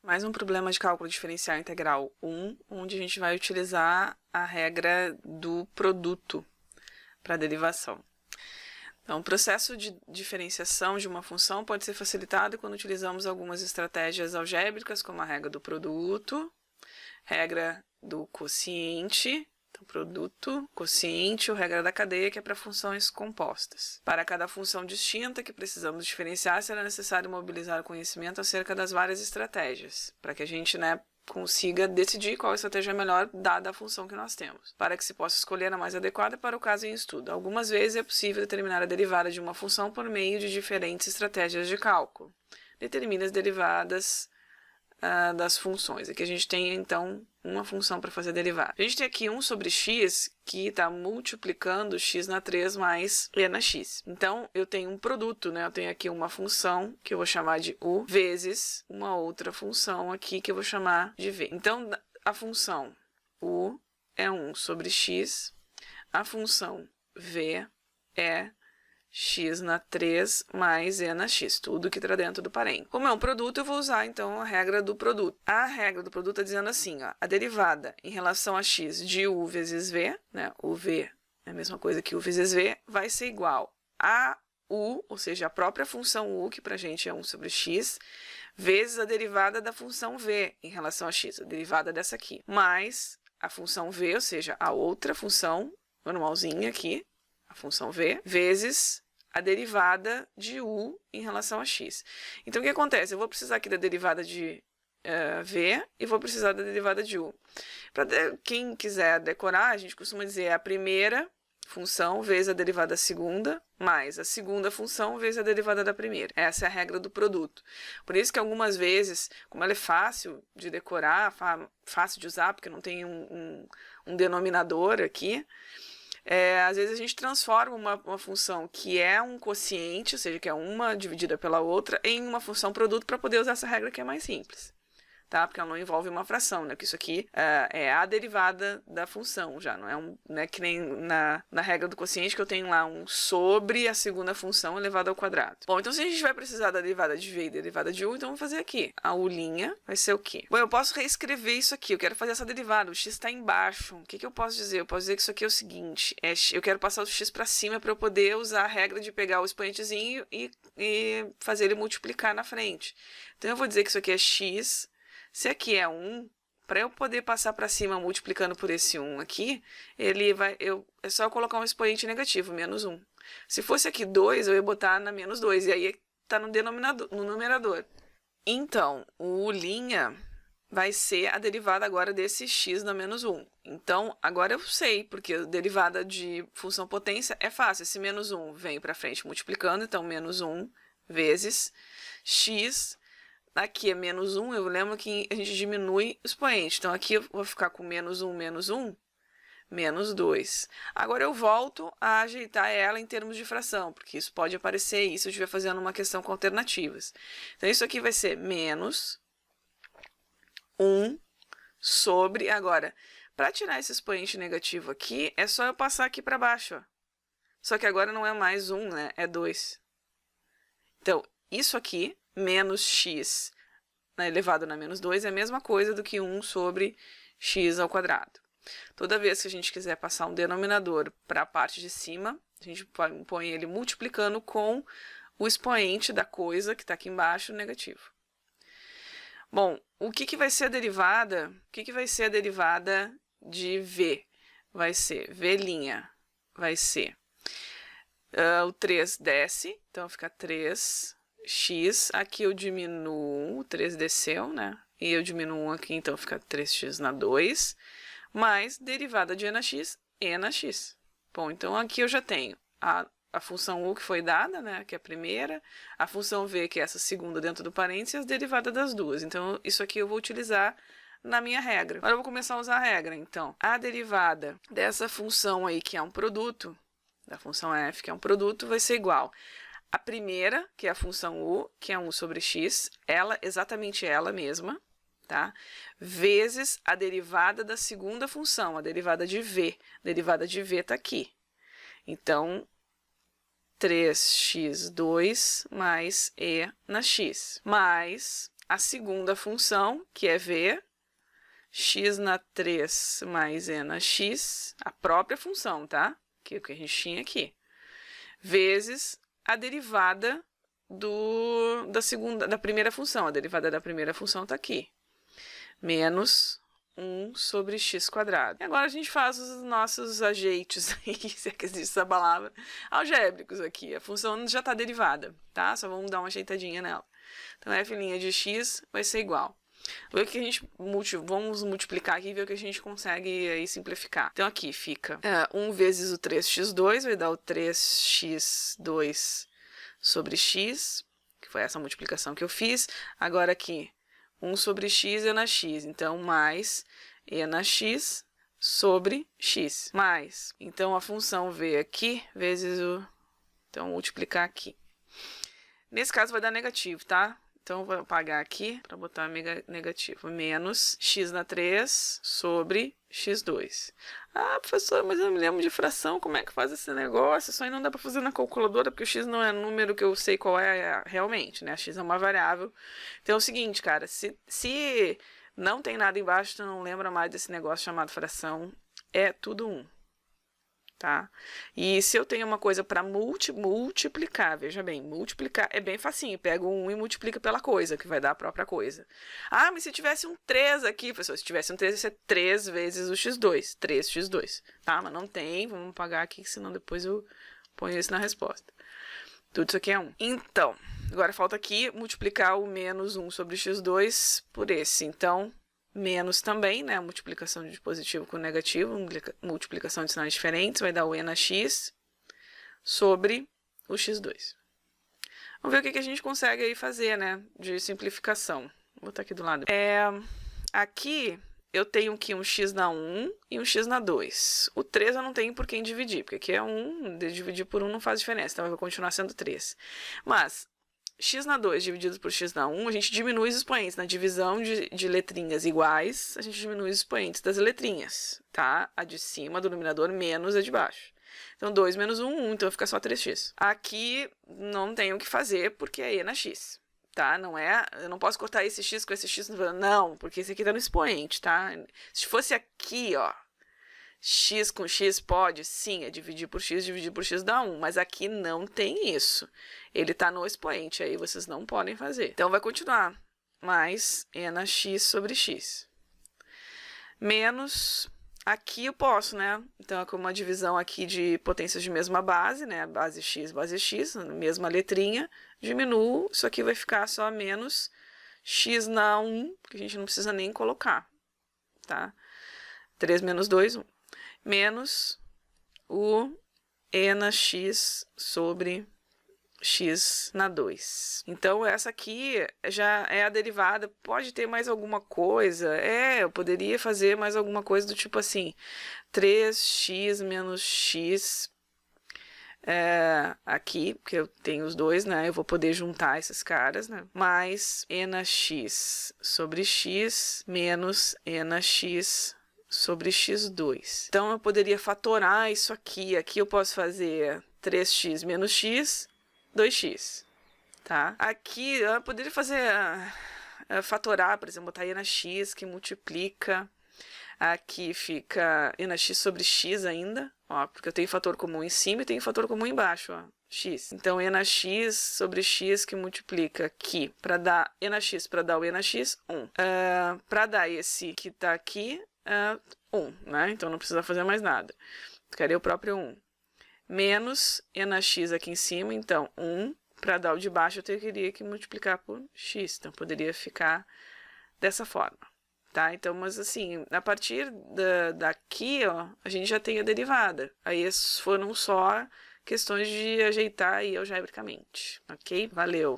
Mais um problema de cálculo diferencial integral 1, onde a gente vai utilizar a regra do produto para a derivação. Então, o processo de diferenciação de uma função pode ser facilitado quando utilizamos algumas estratégias algébricas, como a regra do produto, regra do quociente, então, produto, quociente, ou regra da cadeia, que é para funções compostas. Para cada função distinta que precisamos diferenciar, será necessário mobilizar o conhecimento acerca das várias estratégias, para que a gente, consiga decidir qual estratégia é melhor, dada a função que nós temos, para que se possa escolher a mais adequada para o caso em estudo. Algumas vezes é possível determinar a derivada de uma função por meio de diferentes estratégias de cálculo. Determine as derivadas das funções. Aqui a gente tem, então, uma função para fazer a derivada. A gente tem aqui 1 sobre x, que está multiplicando x na 3 mais e na x. Então, eu tenho um produto, Eu tenho aqui uma função, que eu vou chamar de u, vezes uma outra função aqui, que eu vou chamar de v. Então, a função u é 1 sobre x, a função v é x na 3 mais e na x, tudo que está dentro do parênteses. Como é um produto, eu vou usar, então, a regra do produto. A regra do produto está dizendo assim, a derivada em relação a x de u vezes v, o v é a mesma coisa que u vezes v, vai ser igual a u, ou seja, a própria função u, que para a gente é 1 sobre x, vezes a derivada da função v em relação a x, a derivada dessa aqui, mais a função v, ou seja, a outra função, normalzinha aqui, a função v, vezes a derivada de u em relação a x. Então, o que acontece? Eu vou precisar aqui da derivada de v e vou precisar da derivada de u. Para quem quiser decorar, a gente costuma dizer a primeira função vezes a derivada da segunda, mais a segunda função vezes a derivada da primeira. Essa é a regra do produto. Por isso que algumas vezes, como ela é fácil de decorar, fácil de usar, porque não tem um denominador aqui, às vezes a gente transforma uma função que é um quociente, ou seja, que é uma dividida pela outra, em uma função produto para poder usar essa regra que é mais simples, tá? Porque ela não envolve uma fração, Porque isso aqui é a derivada da função já, não é que nem na regra do quociente que eu tenho lá 1 sobre a segunda função elevado ao quadrado. Bom, então se a gente vai precisar da derivada de v e derivada de u, então vamos fazer aqui. A u' vai ser o quê? Bom, eu posso reescrever isso aqui, eu quero fazer essa derivada, o x está embaixo. O que eu posso dizer? Eu posso dizer que isso aqui é o seguinte, eu quero passar o x para cima para eu poder usar a regra de pegar o expoentezinho e fazer ele multiplicar na frente. Então eu vou dizer que isso aqui é x. Se aqui é 1, para eu poder passar para cima multiplicando por esse 1 aqui, é só eu colocar um expoente negativo, menos 1. Se fosse aqui 2, eu ia botar na menos 2, e aí está no numerador. Então, o u' vai ser a derivada agora desse x na menos 1. Então, agora eu sei, porque a derivada de função potência é fácil. Esse menos 1 vem para frente multiplicando, então menos 1 vezes x. Aqui é menos 1, eu lembro que a gente diminui o expoente. Então, aqui eu vou ficar com menos 1, menos 2. Agora, eu volto a ajeitar ela em termos de fração, porque isso pode aparecer aí se eu estiver fazendo uma questão com alternativas. Então, isso aqui vai ser menos 1 sobre... Agora, para tirar esse expoente negativo aqui, é só eu passar aqui para baixo. Só que agora não é mais 1, É 2. Então, isso aqui... menos x elevado na menos 2 é a mesma coisa do que 1 sobre x ao quadrado. Toda vez que a gente quiser passar um denominador para a parte de cima, a gente põe ele multiplicando com o expoente da coisa que está aqui embaixo, negativo. Bom, o que vai ser a derivada? O que vai ser a derivada de v? Vai ser v', vai ser o 3 desce, então fica 3x, aqui eu diminuo, o 3 desceu, E eu diminuo 1 aqui, então fica 3x na 2, mais derivada de e na x. Bom, então aqui eu já tenho a função u que foi dada, que é a primeira, a função v, que é essa segunda dentro do parênteses, e as derivadas das duas. Então, isso aqui eu vou utilizar na minha regra. Agora eu vou começar a usar a regra. Então, a derivada dessa função aí, que é um produto, da função f, que é um produto, vai ser igual a primeira, que é a função u, que é 1 sobre x, exatamente ela mesma, tá? Vezes a derivada da segunda função, a derivada de v. A derivada de v está aqui. Então, 3x2 mais e na x, mais a segunda função, que é v, x na 3 mais e na x, a própria função, tá? Que é o que a gente tinha aqui. Vezes a derivada da primeira função. A derivada da primeira função está aqui. Menos 1 sobre x quadrado. E agora a gente faz os nossos ajeites, se é que existe essa palavra, algébricos aqui. A função já está derivada, tá? Só vamos dar uma ajeitadinha nela. Então, f' de x vai ser igual. Ver o que a gente vamos multiplicar aqui e ver o que a gente consegue aí simplificar. Então, aqui fica 1 vezes o 3x2, vai dar o 3x2 sobre x, que foi essa multiplicação que eu fiz. Agora aqui, 1 sobre x é na x, então mais e na x sobre x. Mais, então a função v aqui, vezes o... Então, multiplicar aqui. Nesse caso vai dar negativo, tá? Então, vou apagar aqui para botar negativo. Menos x na 3 sobre x2. Ah, professora, mas eu não me lembro de fração. Como é que faz esse negócio? Isso aí não dá para fazer na calculadora, porque o x não é número que eu sei qual é realmente, né? A x é uma variável. Então, é o seguinte, cara. Se não tem nada embaixo, tu não lembra mais desse negócio chamado fração, é tudo 1. Tá? E se eu tenho uma coisa para multiplicar, veja bem, multiplicar é bem facinho, pega um 1 e multiplica pela coisa, que vai dar a própria coisa. Ah, mas se tivesse um 3 aqui, professor, se tivesse um 3, ia ser 3 vezes o x2, 3x2, tá? Mas não tem, vamos apagar aqui, senão depois eu ponho isso na resposta. Tudo isso aqui é 1. Então, agora falta aqui multiplicar o menos 1 sobre x2 por esse, então... Menos também, né? A multiplicação de positivo com negativo, multiplicação de sinais diferentes, vai dar o e na x sobre o x2. Vamos ver o que a gente consegue aí fazer, né? De simplificação. Vou botar aqui do lado. Aqui eu tenho aqui um x na 1 e um x na 2. O 3 eu não tenho por quem dividir, porque aqui é 1, dividir por 1 não faz diferença, então vai continuar sendo 3. Mas... x na 2 dividido por x na 1, a gente diminui os expoentes. Na divisão de letrinhas iguais, a gente diminui os expoentes das letrinhas, tá? A de cima do numerador menos a de baixo. Então, 2 menos 1, 1, então fica só 3x. Aqui não tenho o que fazer, porque é e na x, tá? Não é, eu não posso cortar esse x com esse x, não, porque esse aqui tá no expoente, tá? Se fosse aqui, ó, x com x pode, sim, é dividir por x dá 1, mas aqui não tem isso. Ele está no expoente, aí vocês não podem fazer. Então, vai continuar, mais e na x sobre x. Menos, aqui eu posso, né? Então, é como uma divisão aqui de potências de mesma base, né? Base x, mesma letrinha, diminuo, isso aqui vai ficar só menos x na 1, que a gente não precisa nem colocar, tá? 3 menos 2, 1. Menos o e na x sobre x na 2. Então, essa aqui já é a derivada. Pode ter mais alguma coisa? Eu poderia fazer mais alguma coisa do tipo assim, 3x menos x, aqui, porque eu tenho os dois, né? Eu vou poder juntar esses caras, né? Mais e na x sobre x menos e na x sobre x2. Então, eu poderia fatorar isso aqui. Aqui eu posso fazer 3x menos x, 2x, tá? Aqui eu poderia fazer fatorar, por exemplo, botar e na x, que multiplica. Aqui fica e na x sobre x ainda, ó, porque eu tenho fator comum em cima e tenho fator comum embaixo, ó, x. Então, e na x sobre x que multiplica aqui, para dar e na x, para dar o e na x, 1. Para dar esse que está aqui, 1, né? Então, não precisa fazer mais nada. Ficaria o próprio 1. Menos e na x aqui em cima, então, 1. Para dar o de baixo, eu teria que multiplicar por x. Então, poderia ficar dessa forma, tá? Então, mas assim, a partir daqui, ó, a gente já tem a derivada. Aí, foram só questões de ajeitar aí algebricamente, ok? Valeu!